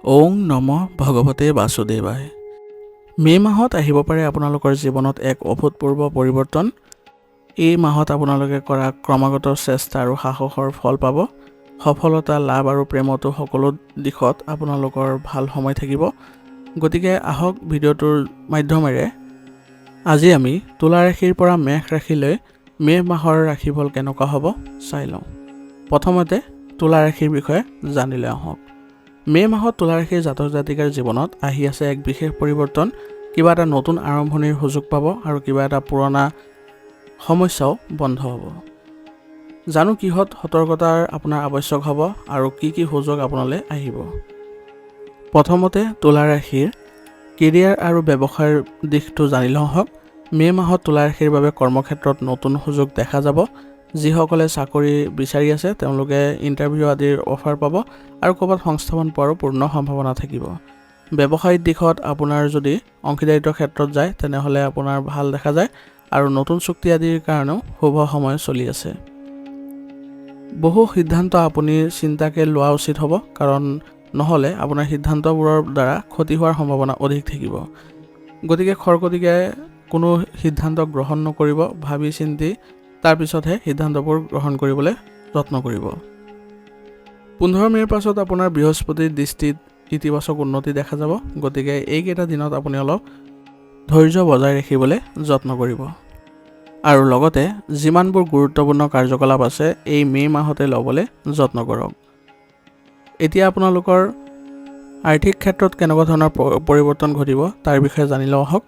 ওং নম ভগৱতে বাসুদেৱায়। মে মাহত আহিব পাৰে আপোনালোকৰ জীৱনত এক অভূতপূৰ্ব পৰিৱৰ্তন। এই মাহত আপোনালোকে কৰা ক্ৰমাগত চেষ্টা আৰু সাহসৰ ফল পাব। সফলতা লাভ আৰু প্ৰেমতো সকলো দিশত আপোনালোকৰ ভাল সময় থাকিব। গতিকে আহক ভিডিঅ'টোৰ মাধ্যমেৰে আজি আমি তুলা ৰাশিৰ পৰা মেষ ৰাশিলৈ মে মাহৰ ৰাশিফল কেনেকুৱা হ'ব চাই লওঁ। প্ৰথমতে তুলা ৰাশিৰ বিষয়ে জানিলে আহক। মে মাহত তুলা ৰাশিৰ জাতক জাতিকাৰ জীৱনত আহি আছে এক বিশেষ পৰিৱৰ্তন। কিবা এটা নতুন আৰম্ভণিৰ সুযোগ পাব আৰু কিবা এটা পুৰণা সমস্যাও বন্ধ হ'ব। জানো কিহত সতৰ্কতাৰ আপোনাৰ আৱশ্যক হ'ব আৰু কি কি সুযোগ আপোনালৈ আহিব। প্ৰথমতে তুলা ৰাশিৰ কেৰিয়াৰ আৰু ব্যৱসায়ৰ দিশটো জানি লওঁ আহক। মে মাহত তুলা ৰাশিৰ বাবে কৰ্মক্ষেত্ৰত নতুন সুযোগ দেখা যাব। যিসকলে চাকৰি বিচাৰি আছে তেওঁলোকে ইণ্টাৰভিউ আদিৰ অফাৰ পাব আৰু ক'ৰবাত সংস্থাপন পোৱাৰো পূৰ্ণ সম্ভাৱনা থাকিব। ব্যৱসায়িক দিশত আপোনাৰ যদি অংশীদাৰিত্বৰ ক্ষেত্ৰত যায় তেনেহ'লে আপোনাৰ ভাল দেখা যায় আৰু নতুন চুক্তি আদিৰ কাৰণেও শুভ সময় চলি আছে। বহু সিদ্ধান্ত আপুনি চিন্তাকৈ লোৱা উচিত হ'ব, কাৰণ নহ'লে আপোনাৰ সিদ্ধান্তবোৰৰ দ্বাৰা ক্ষতি হোৱাৰ সম্ভাৱনা অধিক থাকিব। গতিকে খৰকতিকে কোনো সিদ্ধান্ত গ্ৰহণ নকৰিব, ভাবি চিন্তি তাৰপিছতহে সিদ্ধান্তবোৰ গ্ৰহণ কৰিবলৈ যত্ন কৰিব। 15 মে'ৰ পাছত আপোনাৰ বৃহস্পতিৰ দৃষ্টিত ইতিবাচক উন্নতি দেখা যাব। গতিকে এইকেইটা দিনত আপুনি অলপ ধৈৰ্য বজাই ৰাখিবলৈ যত্ন কৰিব আৰু লগতে যিমানবোৰ গুৰুত্বপূৰ্ণ কাৰ্যকলাপ আছে এই মে মাহতে ল'বলৈ যত্ন কৰক। এতিয়া আপোনালোকৰ আৰ্থিক ক্ষেত্ৰত কেনেকুৱা ধৰণৰ পৰিৱৰ্তন ঘটিব তাৰ বিষয়ে জানি লওঁ আহক।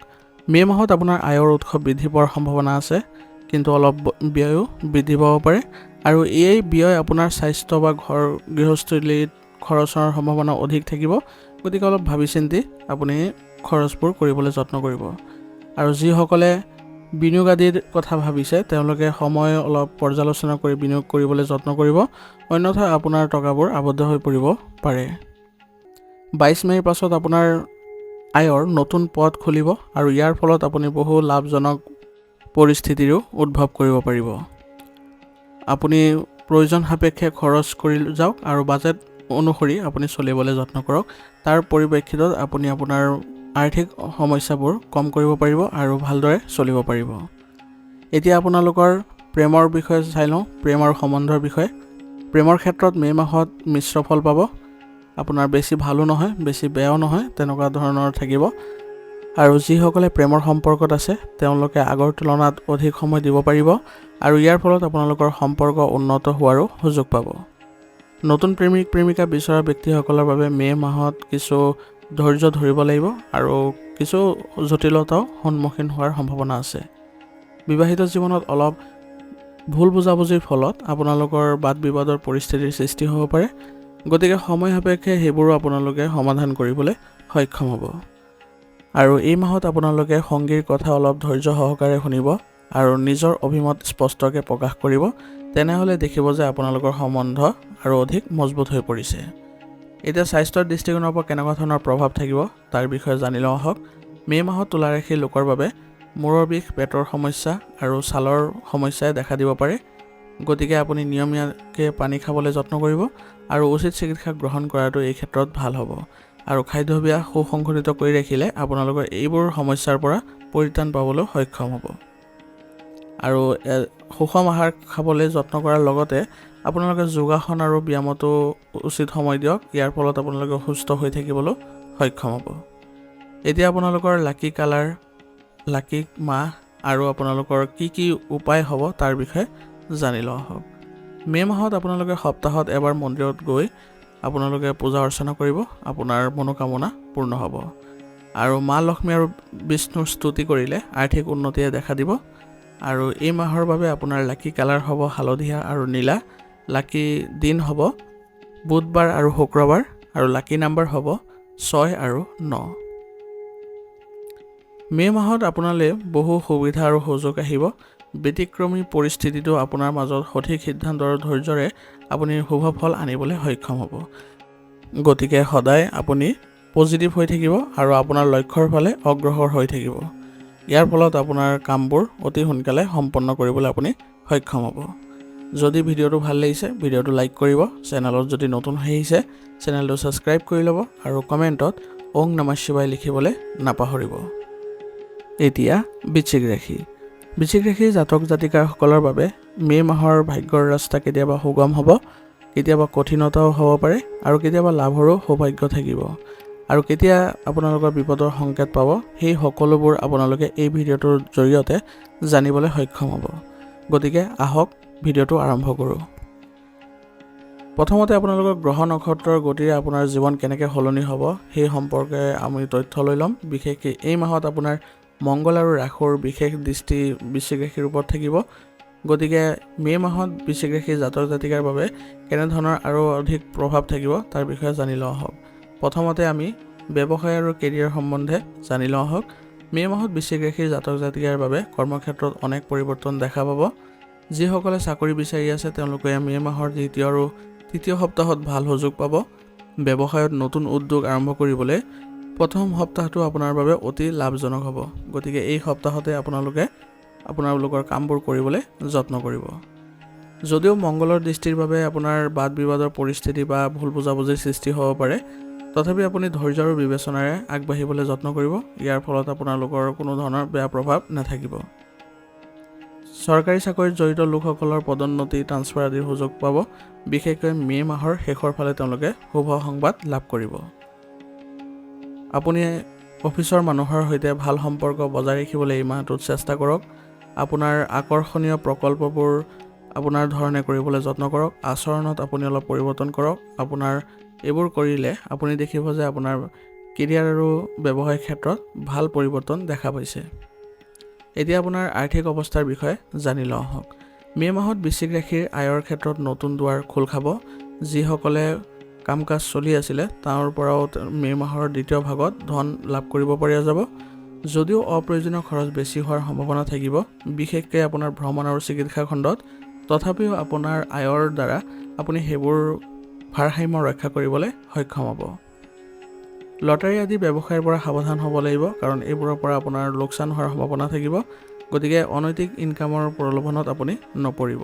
মে মাহত আপোনাৰ আয়ৰ উৎস বৃদ্ধি পোৱাৰ সম্ভাৱনা আছে, কিন্তু অলপ ব্যয়ো বৃদ্ধি পাব পাৰে আৰু এই ব্যয় আপোনাৰ স্বাস্থ্য বা ঘৰ গৃহস্থলীত খৰচৰ সম্ভাৱনা অধিক থাকিব। গতিকে অলপ ভাবি চিন্তি আপুনি খৰচবোৰ কৰিবলৈ যত্ন কৰিব আৰু যিসকলে বিনিয়োগ আদিৰ কথা ভাবিছে তেওঁলোকে সময় অলপ পৰ্যালোচনা কৰি বিনিয়োগ কৰিবলৈ যত্ন কৰিব, অন্যথা আপোনাৰ টকাবোৰ আবদ্ধ হৈ পৰিব পাৰে। 22 মে'ৰ পাছত আপোনাৰ আয়ৰ নতুন পথ খুলিব আৰু ইয়াৰ ফলত আপুনি বহু লাভজনক পৰিস্থিতিৰো উদ্ভৱ কৰিব পাৰিব। আপুনি প্ৰয়োজন সাপেক্ষে খৰচ কৰি যাওক আৰু বাজেট অনুসৰি আপুনি চলিবলৈ যত্ন কৰক। তাৰ পৰিপ্ৰেক্ষিতত আপুনি আপোনাৰ আৰ্থিক সমস্যাবোৰ কম কৰিব পাৰিব আৰু ভালদৰে চলিব পাৰিব। এতিয়া আপোনালোকৰ প্ৰেমৰ বিষয়ে চাই লওঁ। প্ৰেম আৰু সম্বন্ধৰ বিষয়ে। প্ৰেমৰ ক্ষেত্ৰত মে মাহত মিশ্ৰ ফল পাব। আপোনাৰ বেছি ভালো নহয় বেছি বেয়াও নহয়, তেনেকুৱা ধৰণৰ থাকিব। আৰু যিসকলে প্ৰেমৰ সম্পৰ্কত আছে তেওঁলোকে আগৰ তুলনাত অধিক সময় দিব পাৰিব আৰু ইয়াৰ ফলত আপোনালোকৰ সম্পৰ্ক উন্নত হোৱাৰো সুযোগ পাব। নতুন প্ৰেমিক প্ৰেমিকা বিচৰা ব্যক্তিসকলৰ বাবে মে মাহত কিছু ধৈৰ্য ধৰিব লাগিব আৰু কিছু জটিলতাও সন্মুখীন হোৱাৰ সম্ভাৱনা আছে। বিবাহিত জীৱনত অলপ ভুল বুজাবুজিৰ ফলত আপোনালোকৰ বাদ বিবাদৰ পৰিস্থিতিৰ সৃষ্টি হ'ব পাৰে। গতিকে সময় সাপেক্ষে সেইবোৰো আপোনালোকে সমাধান কৰিবলৈ সক্ষম হ'ব। আৰু এই মাহত আপোনালোকে সংগীৰ কথা অলপ ধৈৰ্য সহকাৰে শুনিব আৰু নিজৰ অভিমত স্পষ্টকৈ প্ৰকাশ কৰিব। তেনেহ'লে দেখিব যে আপোনালোকৰ সম্বন্ধ আৰু অধিক মজবুত হৈ পৰিছে। এতিয়া স্বাস্থ্যৰ দৃষ্টিকোণৰ পৰা কেনেকুৱা ধৰণৰ প্ৰভাৱ থাকিব তাৰ বিষয়ে জানি লওঁ আহক। মে মাহত তুলা ৰাশিৰ লোকৰ বাবে মূৰৰ বিষ, পেটৰ সমস্যা আৰু ছালৰ সমস্যাই দেখা দিব পাৰে। গতিকে আপুনি নিয়মীয়াকৈ পানী খাবলৈ যত্ন কৰিব আৰু উচিত চিকিৎসা গ্ৰহণ কৰাটো এই ক্ষেত্ৰত ভাল হ'ব। আৰু খাদ্যাভ্যাস সুসংগঠিত কৰি ৰাখিলে আপোনালোকৰ এইবোৰ সমস্যাৰ পৰা পৰিত্ৰাণ পাবলৈ সক্ষম হ'ব। আৰু সুষম আহাৰ খাবলৈ যত্ন কৰাৰ লগতে আপোনালোকে যোগাসন আৰু ব্যায়ামতো উচিত সময় দিয়ক। ইয়াৰ ফলত আপোনালোকে সুস্থ হৈ থাকিবলৈ সক্ষম হ'ব। এতিয়া আপোনালোকৰ লাকি কালাৰ, লাকি মাহ আৰু আপোনালোকৰ কি কি উপায় হ'ব তাৰ বিষয়ে জানি লওঁ আহক। মে মাহত আপোনালোকে সপ্তাহত এবাৰ মন্দিৰত গৈ আপোনালোকে পূজা অৰ্চনা কৰিব, আপোনাৰ মনোকামনা পূৰ্ণ হ'ব। আৰু মা লক্ষ্মী আৰু বিষ্ণুৰ স্তুতি কৰিলে আৰ্থিক উন্নতিয়ে দেখা দিব। আৰু এই মাহৰ বাবে আপোনাৰ লাকি কালাৰ হ'ব হালধীয়া আৰু নীলা। লাকি দিন হ'ব বুধবাৰ আৰু শুক্ৰবাৰ আৰু লাকি নাম্বাৰ হ'ব 6 আৰু 9। মে মাহত আপোনালৈ বহু সুবিধা আৰু সুযোগ আহিব। ব্যতিক্ৰমী পৰিস্থিতিটো আপোনাৰ মাজত সঠিক সিদ্ধান্ত আৰু ধৈৰ্যৰে আপুনি শুভ ফল আনিবলৈ সক্ষম হ'ব। গতিকে সদায় আপুনি পজিটিভ হৈ থাকিব আৰু আপোনাৰ লক্ষ্যৰ ফালে অগ্ৰসৰ হৈ থাকিব। ইয়াৰ ফলত আপোনাৰ কামবোৰ অতি সোনকালে সম্পন্ন কৰিবলৈ আপুনি সক্ষম হ'ব। যদি ভিডিঅ'টো ভাল লাগিছে ভিডিঅ'টো লাইক কৰিব, চেনেলত যদি নতুন আহিছে চেনেলটো ছাবস্ক্ৰাইব কৰি ল'ব আৰু কমেণ্টত ওং নমঃ শিৱায় লিখিবলৈ নাপাহৰিব। এতিয়া বৃশ্চিক ৰাশি। বৃশ্চিক ৰাশিৰ জাতক জাতিকাসকলৰ বাবে মে' মাহৰ ভাগ্যৰ ৰাস্তা কেতিয়াবা সুগম হ'ব, কেতিয়াবা কঠিনতাও হ'ব পাৰে আৰু কেতিয়াবা লাভৰো সৌভাগ্য থাকিব। আৰু কেতিয়া আপোনালোকৰ বিপদৰ সংকেত পাব সেই সকলোবোৰ আপোনালোকে এই ভিডিঅ'টোৰ জৰিয়তে জানিবলৈ সক্ষম হ'ব। গতিকে আহক ভিডিঅ'টো আৰম্ভ কৰোঁ। প্ৰথমতে আপোনালোকৰ গ্ৰহ নক্ষত্ৰৰ গতিৰে আপোনাৰ জীৱন কেনেকৈ সলনি হ'ব সেই সম্পৰ্কে আমি তথ্য লৈ ল'ম। বিশেষকৈ এই মাহত আপোনাৰ মংগল আৰু ৰাহুৰ বিশেষ দৃষ্টি বৃশ্চিক ৰাশিৰ ওপৰত থাকিব। গতিকে মে' মাহত বৃশ্চিক ৰাশিৰ জাতক জাতিকাৰ বাবে কেনেধৰণৰ আৰু অধিক প্ৰভাৱ থাকিব তাৰ বিষয়ে জানি লওঁ আহক। প্ৰথমতে আমি ব্যৱসায় আৰু কেৰিয়াৰ সম্বন্ধে জানি লওঁ আহক। মে' মাহত বৃশ্চিক ৰাশিৰ জাতক জাতিকাৰ বাবে কৰ্মক্ষেত্ৰত অনেক পৰিৱৰ্তন দেখা পাব। যিসকলে চাকৰি বিচাৰি আছে তেওঁলোকে মে' মাহৰ দ্বিতীয় আৰু তৃতীয় সপ্তাহত ভাল সুযোগ পাব। ব্যৱসায়ত নতুন উদ্যোগ আৰম্ভ কৰিবলৈ প্ৰথম সপ্তাহটো আপোনাৰ বাবে অতি লাভজনক হ'ব। গতিকে এই সপ্তাহতে আপোনালোকৰ কামবোৰ কৰিবলৈ যত্ন কৰিব। যদিও মংগলৰ দৃষ্টিৰ বাবে আপোনাৰ বাদ বিবাদৰ পৰিস্থিতি বা ভুল বুজাবুজিৰ সৃষ্টি হ'ব পাৰে, তথাপি আপুনি ধৈৰ্য আৰু বিবেচনাৰে আগবাঢ়িবলৈ যত্ন কৰিব। ইয়াৰ ফলত আপোনালোকৰ কোনো ধৰণৰ বেয়া প্ৰভাৱ নাথাকিব। চৰকাৰী চাকৰিত জড়িত লোকসকলৰ পদোন্নতি, ট্ৰান্সফাৰ আদিৰ সুযোগ পাব। বিশেষকৈ মে' মাহৰ শেষৰ ফালে তেওঁলোকে শুভ সংবাদ লাভ কৰিব। আপুনি অফিচৰ মানুহৰ সৈতে ভাল সম্পৰ্ক বজাই ৰাখিবলৈ এই মাহটোত চেষ্টা কৰক। আপোনাৰ আকৰ্ষণীয় প্ৰকল্পবোৰ আপোনাৰ ধৰণে কৰিবলৈ যত্ন কৰক। আচৰণত আপুনি অলপ পৰিৱৰ্তন কৰক। আপোনাৰ এইবোৰ কৰিলে আপুনি দেখিব যে আপোনাৰ কেৰিয়াৰ আৰু ব্যৱসায় ক্ষেত্ৰত ভাল পৰিৱৰ্তন দেখা পাইছে। এতিয়া আপোনাৰ আৰ্থিক অৱস্থাৰ বিষয়ে জানি লওঁ আহক। মে' মাহত বৃশ্চিক ৰাশিৰ আয়ৰ ক্ষেত্ৰত নতুন দুৱাৰ খোল খাব। যিসকলে কাম কাজ চলি আছিলে তাৰ পৰাও মে' মাহৰ দ্বিতীয় ভাগত ধন লাভ কৰিব পৰা যাব। যদিও অপ্ৰয়োজনীয় খৰচ বেছি হোৱাৰ সম্ভাৱনা থাকিব, বিশেষকৈ আপোনাৰ ভ্ৰমণ আৰু চিকিৎসা খণ্ডত, তথাপিও আপোনাৰ আয়ৰ দ্বাৰা আপুনি সেইবোৰ ভাৰসাম্য ৰক্ষা কৰিবলৈ সক্ষম হ'ব। লটাৰী আদি ব্যৱসায়ৰ পৰা সাৱধান হ'ব লাগিব, কাৰণ এইবোৰৰ পৰা আপোনাৰ লোকচান হোৱাৰ সম্ভাৱনা থাকিব। গতিকে অনৈতিক ইনকামৰ প্ৰলোভনত আপুনি নপৰিব।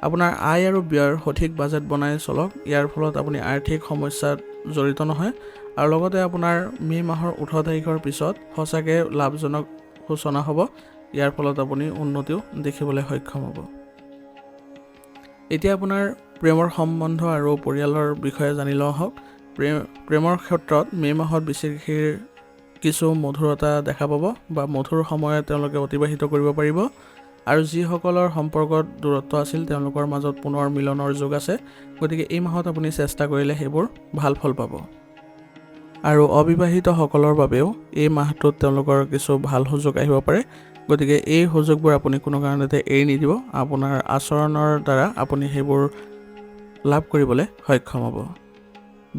আপোনাৰ আয় আৰু ব্যয়ৰ সঠিক বাজেট বনাই চলক। ইয়াৰ ফলত আপুনি আৰ্থিক সমস্যাত জড়িত নহয় আৰু লগতে আপোনাৰ মে' মাহৰ 18 তাৰিখৰ পিছত সঁচাকৈ লাভজনক সূচনা হ'ব। ইয়াৰ ফলত আপুনি উন্নতিও দেখিবলৈ সক্ষম হ'ব। এতিয়া আপোনাৰ প্ৰেমৰ সম্বন্ধ আৰু পৰিয়ালৰ বিষয়ে জানি লওঁ আহক। প্ৰেমৰ ক্ষেত্ৰত মে' মাহত বৃশ্চিক ৰাশিৰ কিছু মধুৰতা দেখা পাব বা মধুৰ সময় তেওঁলোকে অতিবাহিত কৰিব পাৰিব। আৰু যিসকলৰ সম্পৰ্কত দূৰত্ব আছিল তেওঁলোকৰ মাজত পুনৰ মিলনৰ যোগ আছে। গতিকে এই মাহত আপুনি চেষ্টা কৰিলে সেইবোৰ ভাল ফল পাব। আৰু অবিবাহিতসকলৰ বাবেও এই মাহটোত তেওঁলোকৰ কিছু ভাল সুযোগ আহিব পাৰে। গতিকে এই সুযোগবোৰ আপুনি কোনো কাৰণতে এৰি নিদিব। আপোনাৰ আচৰণৰ দ্বাৰা আপুনি সেইবোৰ লাভ কৰিবলৈ সক্ষম হ'ব।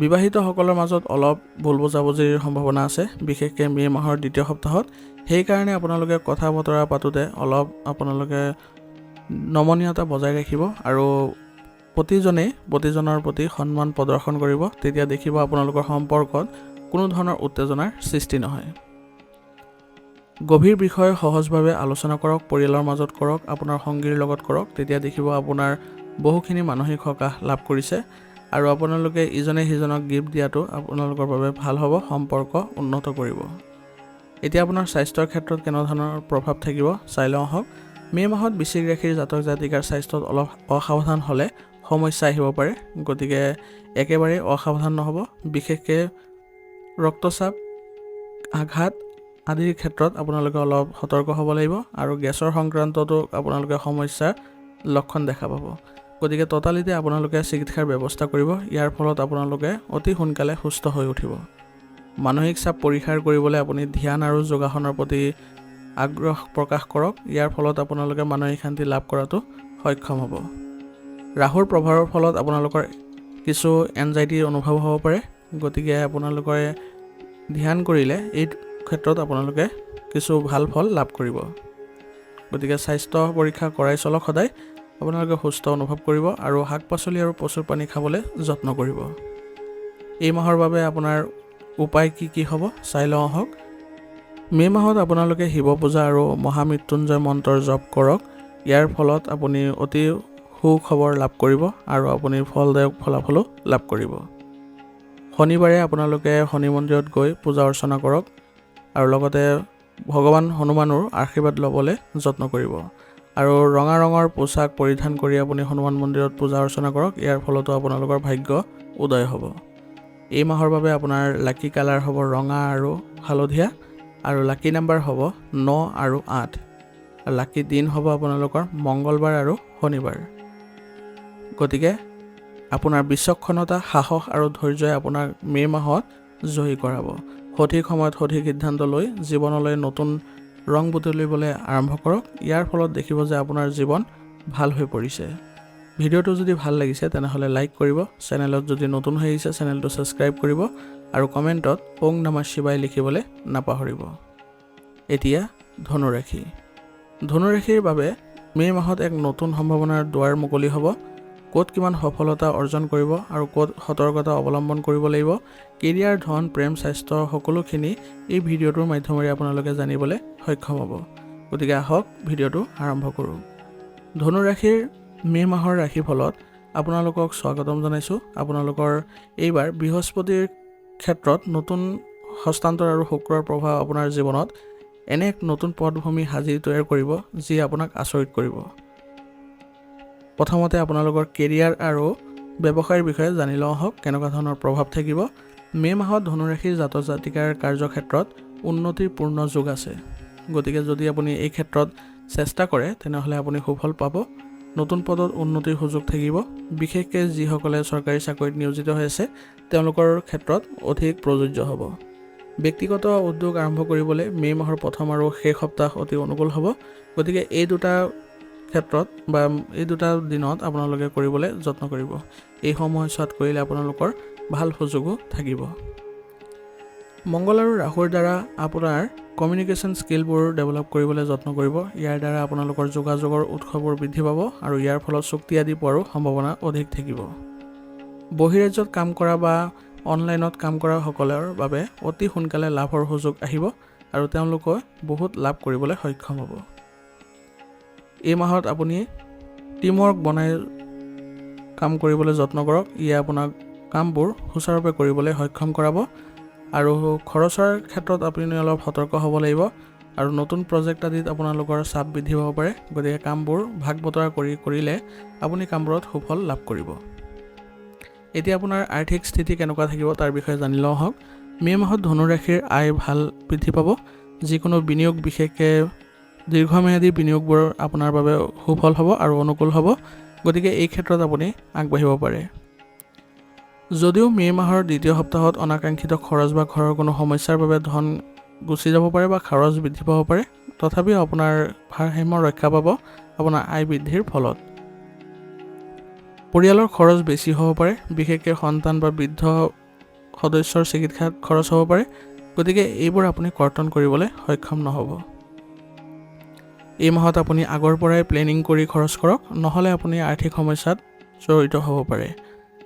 বিবাহিতসকলৰ মাজত অলপ ভুল বুজাবুজিৰ সম্ভাৱনা আছে, বিশেষকৈ মে' মাহৰ দ্বিতীয় সপ্তাহত। সেইকাৰণে আপোনালোকে কথা বতৰা পাতোঁতে অলপ আপোনালোকে নমনীয়তা বজাই ৰাখিব আৰু প্ৰতিজনৰ প্ৰতি সন্মান প্ৰদৰ্শন কৰিব। তেতিয়া দেখিব আপোনালোকৰ সম্পৰ্কত কোনো ধৰণৰ উত্তেজনাৰ সৃষ্টি নহয়। গভীৰ বিষয় সহজভাৱে আলোচনা কৰক, পৰিয়ালৰ মাজত কৰক, আপোনাৰ সংগীৰ লগত কৰক। তেতিয়া দেখিব আপোনাৰ বহুখিনি মানসিক সকাহ লাভ কৰিছে আৰু আপোনালোকে ইজনে সিজনক গিফ্ট দিয়াটো আপোনালোকৰ বাবে ভাল হ'ব, সম্পৰ্ক উন্নত কৰিব। এতিয়া আপোনাৰ স্বাস্থ্যৰ ক্ষেত্ৰত কেনেধৰণৰ প্ৰভাৱ থাকিব চাই লওঁ আহক। মে' মাহত বৃশ্চিক ৰাশিৰ জাতক জাতিকাৰ স্বাস্থ্যত অলপ অসাৱধান হ'লে সমস্যা আহিব পাৰে। গতিকে একেবাৰে অসাৱধান নহ'ব। বিশেষকৈ ৰক্তচাপ, আঘাত আদিৰ ক্ষেত্ৰত আপোনালোকে অলপ সতৰ্ক হ'ব লাগিব আৰু গেছৰ সংক্ৰান্ততো আপোনালোকে সমস্যাৰ লক্ষণ দেখা পাব। গতিকে ততালিতে আপোনালোকে চিকিৎসাৰ ব্যৱস্থা কৰিব। ইয়াৰ ফলত আপোনালোকে অতি সোনকালে সুস্থ হৈ উঠিব। মানসিক চাপ পৰিহাৰ কৰিবলৈ আপুনি ধ্যান আৰু যোগাসনৰ প্ৰতি আগ্ৰহ প্ৰকাশ কৰক। ইয়াৰ ফলত আপোনালোকে মানসিক শান্তি লাভ কৰাটো সক্ষম হ'ব। ৰাহুৰ প্ৰভাৱৰ ফলত আপোনালোকৰ কিছু এনজাইটিৰ অনুভৱ হ'ব পাৰে। গতিকে আপোনালোকে ধ্যান কৰিলে এই ক্ষেত্ৰত আপোনালোকে কিছু ভাল ফল লাভ কৰিব। গতিকে স্বাস্থ্য পৰীক্ষা কৰাই চলক সদায়। আপোনালোকে সুস্থ অনুভৱ কৰিব আৰু শাক পাচলি আৰু প্ৰচুৰ পানী খাবলৈ যত্ন কৰিব। এই মাহৰ বাবে আপোনাৰ উপায় কি হ'ব চাই লওঁ আহক। মে' মাহত আপোনালোকে শিৱ পূজা আৰু মহামৃত্যুঞ্জয় মন্ত্ৰৰ জপ কৰক। ইয়াৰ ফলত আপুনি অতি সুখবৰ লাভ কৰিব আৰু আপুনি ফলদায়ক ফলাফলো লাভ কৰিব। শনিবাৰে আপোনালোকে শনি মন্দিৰত গৈ পূজা অৰ্চনা কৰক আৰু লগতে ভগৱান হনুমানৰ আশীৰ্বাদ ল'বলৈ যত্ন কৰিব আৰু ৰঙা ৰঙৰ পোছাক পৰিধান কৰি আপুনি হনুমান মন্দিৰত পূজা অৰ্চনা কৰক। ইয়াৰ ফলতো আপোনালোকৰ ভাগ্য উদয় হ'ব। এই মাহৰ বাবে আপোনাৰ লাকি কালাৰ হ'ব ৰঙা আৰু হালধীয়া আৰু লাকি নাম্বাৰ হ'ব 9 আৰু 8 আৰু লাকি দিন হ'ব আপোনালোকৰ মঙ্গলবাৰ আৰু শনিবাৰ। গতিকে আপোনাৰ বিচক্ষণতা, সাহস আৰু ধৈৰ্যই আপোনাক মে' মাহত জয়ী কৰাব। সঠিক সময়ত সঠিক সিদ্ধান্ত লৈ জীৱনলৈ নতুন ৰং বুটলিবলৈ আৰম্ভ কৰক। ইয়াৰ ফলত দেখিব যে আপোনাৰ জীৱন ভাল হৈ পৰিছে। ভিডিঅ'টো যদি ভাল লাগিছে তেনেহ'লে লাইক কৰিব, চেনেলত যদি নতুন হৈ আহিছে চেনেলটো ছাবস্ক্ৰাইব কৰিব আৰু কমেণ্টত ওং নমঃ শিৱায় লিখিবলৈ নাপাহৰিব। এতিয়া ধনুৰাশি। ধনুৰাশিৰ বাবে মে' মাহত এক নতুন সম্ভাৱনাৰ দুৱাৰ মুকলি হ'ব। ক'ত কিমান সফলতা অৰ্জন কৰিব আৰু ক'ত সতৰ্কতা অৱলম্বন কৰিব লাগিব, কেৰিয়াৰ, ধন, প্ৰেম, স্বাস্থ্য সকলোখিনি এই ভিডিঅ'টোৰ মাধ্যমেৰে আপোনালোকে জানিবলৈ সক্ষম হ'ব। গতিকে আহক ভিডিঅ'টো আৰম্ভ কৰোঁ। ধনুৰাশিৰ মে' মাহৰ ৰাশিফলত আপোনালোকক স্বাগতম জনাইছোঁ। আপোনালোকৰ এইবাৰ বৃহস্পতিৰ ক্ষেত্ৰত নতুন হস্তান্তৰ আৰু শুক্ৰৰ প্ৰভাৱ আপোনাৰ জীৱনত এনে এক নতুন পটভূমি সাজি তৈয়াৰ কৰিব যি আপোনাক আচৰিত কৰিব। প্ৰথমতে আপোনালোকৰ কেৰিয়াৰ আৰু ব্যৱসায়ৰ বিষয়ে জানি লওঁ আহক কেনেকুৱা ধৰণৰ প্ৰভাৱ থাকিব। মে' মাহত ধনুৰাশিৰ জাতক জাতিকাৰ কাৰ্যক্ষেত্ৰত উন্নতিৰ পূৰ্ণ যোগ আছে। গতিকে যদি আপুনি এই ক্ষেত্ৰত চেষ্টা কৰে তেনেহ'লে আপুনি সুফল পাব। নতুন পদত উন্নতিৰ সুযোগ থাকিব। বিশেষকৈ যিসকলে চৰকাৰী চাকৰিত নিয়োজিত হৈ আছে তেওঁলোকৰ ক্ষেত্ৰত অধিক প্ৰযোজ্য হ'ব। ব্যক্তিগত উদ্যোগ আৰম্ভ কৰিবলৈ মে' মাহৰ প্ৰথম আৰু শেষ সপ্তাহ অতি অনুকূল হ'ব। গতিকে এই দুটা ক্ষেত্ৰত বা এই দুটা দিনত আপোনালোকে কৰিবলৈ যত্ন কৰিব। এই সময়ছোৱাত কৰিলে আপোনালোকৰ ভাল সুযোগো থাকিব। মংগল আৰু ৰাহুৰ দ্বাৰা আপোনাৰ কমিউনিকেশ্যন স্কিলবোৰ ডেভেলপ কৰিবলৈ যত্ন কৰিব। ইয়াৰ দ্বাৰা আপোনালোকৰ যোগাযোগৰ উৎসবোৰ বৃদ্ধি পাব আৰু ইয়াৰ ফলত চুক্তি আদি পোৱাৰো সম্ভাৱনা অধিক থাকিব। বহিৰাজ্যত কাম কৰা বা অনলাইনত কাম কৰা সকলৰ বাবে অতি সোনকালে লাভৰ সুযোগ আহিব আৰু তেওঁলোকে বহুত লাভ কৰিবলৈ সক্ষম হ'ব। এই মাহত আপুনি টিমৱৰ্ক বনাই কাম কৰিবলৈ যত্ন কৰক। ইয়ে আপোনাক কামবোৰ সুচাৰুৰূপে কৰিবলৈ সক্ষম কৰাব আৰু খৰচৰ ক্ষেত্ৰত আপুনি অলপ সতৰ্ক হ'ব লাগিব আৰু নতুন প্ৰজেক্ট আদিত আপোনালোকৰ চাপ বৃদ্ধি হ'ব পাৰে। গতিকে কামবোৰ ভাগ বতৰা কৰিলে আপুনি কামবোৰত সুফল লাভ কৰিব। এতিয়া আপোনাৰ আৰ্থিক স্থিতি কেনেকুৱা থাকিব তাৰ বিষয়ে জানি লওঁ আহক। মে' মাহত ধনুৰাশিৰ আয় ভাল বৃদ্ধি পাব। যিকোনো বিনিয়োগ, বিশেষকৈ দীৰ্ঘম্যাদী বিনিয়োগবোৰ আপোনাৰ বাবে সুফল হ'ব আৰু অনুকূল হ'ব। গতিকে এই ক্ষেত্ৰত আপুনি আগবাঢ়িব পাৰে। যদিও মে' মাহৰ দ্বিতীয় সপ্তাহত অনাকাংক্ষিত খৰচ বা ঘৰৰ কোনো সমস্যাৰ বাবে ধন গুচি যাব পাৰে বা খৰচ বৃদ্ধি পাব পাৰে, তথাপিও আপোনাৰ ভাৰসাম্য ৰক্ষা পাব আপোনাৰ আয় বৃদ্ধিৰ ফলত। পৰিয়ালৰ খৰচ বেছি হ'ব পাৰে, বিশেষকৈ সন্তান বা বৃদ্ধ সদস্যৰ চিকিৎসাত খৰচ হ'ব পাৰে। গতিকে এইবোৰ আপুনি কৰ্তন কৰিবলৈ সক্ষম নহ'ব। এই মাহত আপুনি আগৰ পৰাই প্লেনিং কৰি খৰচ কৰক, নহ'লে আপুনি আৰ্থিক সমস্যাত জড়িত হ'ব পাৰে।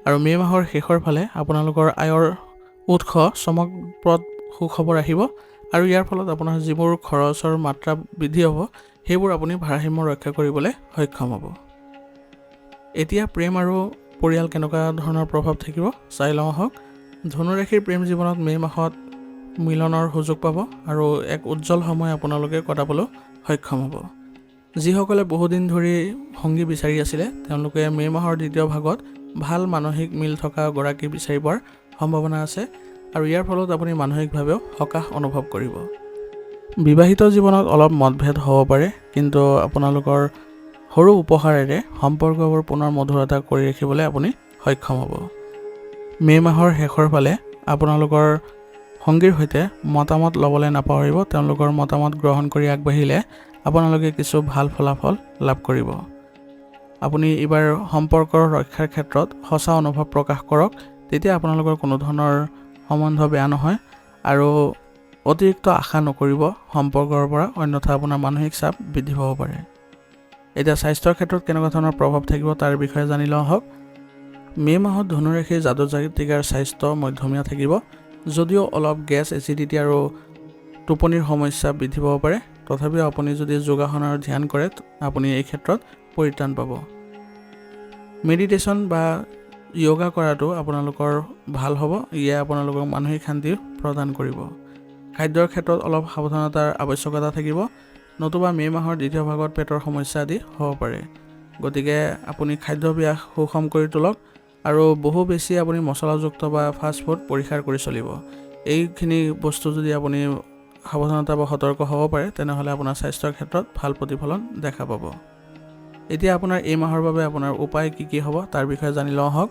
আৰু মে' মাহৰ শেষৰ ফালে আপোনালোকৰ আয়ৰ উৎস চমকপ্ৰদ সুখবৰ আহিব আৰু ইয়াৰ ফলত আপোনাৰ যিবোৰ খৰচৰ মাত্ৰা বৃদ্ধি হ'ব সেইবোৰ আপুনি ভাৰসাম্য ৰক্ষা কৰিবলৈ সক্ষম হ'ব। এতিয়া প্ৰেম আৰু পৰিয়াল কেনেকুৱা ধৰণৰ প্ৰভাৱ থাকিব চাই লওঁ আহক। ধনুৰাশিৰ প্ৰেম জীৱনত মে' মাহত মিলনৰ সুযোগ পাব আৰু এক উজ্জ্বল সময় আপোনালোকে কটাবলৈ সক্ষম হ'ব। যিসকলে বহুদিন ধৰি সংগী বিচাৰি আছিলে তেওঁলোকে মে' মাহৰ দ্বিতীয় ভাগত ভাল মানসিক মিল থকা গৰাকী বিচাৰি পোৱাৰ সম্ভাৱনা আছে আৰু ইয়াৰ ফলত আপুনি মানসিকভাৱেও সকাহ অনুভৱ কৰিব। বিবাহিত জীৱনত অলপ মতভেদ হ'ব পাৰে, কিন্তু আপোনালোকৰ সৰু উপহাৰেৰে সম্পৰ্কবোৰ পুনৰ মধুৰতা কৰি ৰাখিবলৈ আপুনি সক্ষম হ'ব। মে' মাহৰ শেষৰ ফালে আপোনালোকৰ সংগীৰ সৈতে মতামত ল'বলৈ নাপাহৰিব। তেওঁলোকৰ মতামত গ্ৰহণ কৰি আগবাঢ়িলে আপোনালোকে কিছু ভাল ফলাফল লাভ কৰিব। আপুনি এইবাৰ সম্পৰ্কৰ ৰক্ষাৰ ক্ষেত্ৰত সঁচা অনুভৱ প্ৰকাশ কৰক, তেতিয়া আপোনালোকৰ কোনো ধৰণৰ সম্বন্ধ বেয়া নহয় আৰু অতিৰিক্ত আশা নকৰিব সম্পৰ্কৰ পৰা, অন্যথা আপোনাৰ মানসিক চাপ বৃদ্ধি পাব পাৰে। এতিয়া স্বাস্থ্যৰ ক্ষেত্ৰত কেনেকুৱা ধৰণৰ প্ৰভাৱ থাকিব তাৰ বিষয়ে জানি লওঁ আহক। মে' মাহত ধনুৰাশিৰ জাতক জাতিকাৰ স্বাস্থ্য মধ্যমীয়া থাকিব। যদিও অলপ গেছ, এচিডিটি আৰু টোপনিৰ সমস্যা বৃদ্ধি পাব পাৰে, তথাপিও আপুনি যদি যোগাসন আৰু ধ্যান কৰে আপুনি এই ক্ষেত্ৰত পৰিত্ৰাণ পাব। মেডিটেশ্যন বা য়োগা কৰাটো আপোনালোকৰ ভাল হ'ব। ইয়ে আপোনালোকক মানসিক শান্তি প্ৰদান কৰিব। খাদ্যৰ ক্ষেত্ৰত অলপ সাৱধানতাৰ আৱশ্যকতা থাকিব, নতুবা মে' মাহৰ দ্বিতীয় ভাগত পেটৰ সমস্যা আদি হ'ব পাৰে। গতিকে আপুনি খাদ্যাভ্যাস সুষম কৰি তোলক আৰু বহু বেছি আপুনি মছলাযুক্ত বা ফাষ্টফুড পৰিহাৰ কৰি চলিব। এইখিনি বস্তু যদি আপুনি সাৱধানতা বা সতৰ্ক হ'ব পাৰে, তেনেহ'লে আপোনাৰ স্বাস্থ্যৰ ক্ষেত্ৰত ভাল প্ৰতিফলন দেখা পাব। এতিয়া আপোনাৰ এই মাহৰ বাবে আপোনাৰ উপায় কি হ'ব তাৰ বিষয়ে জানি লওঁ আহক।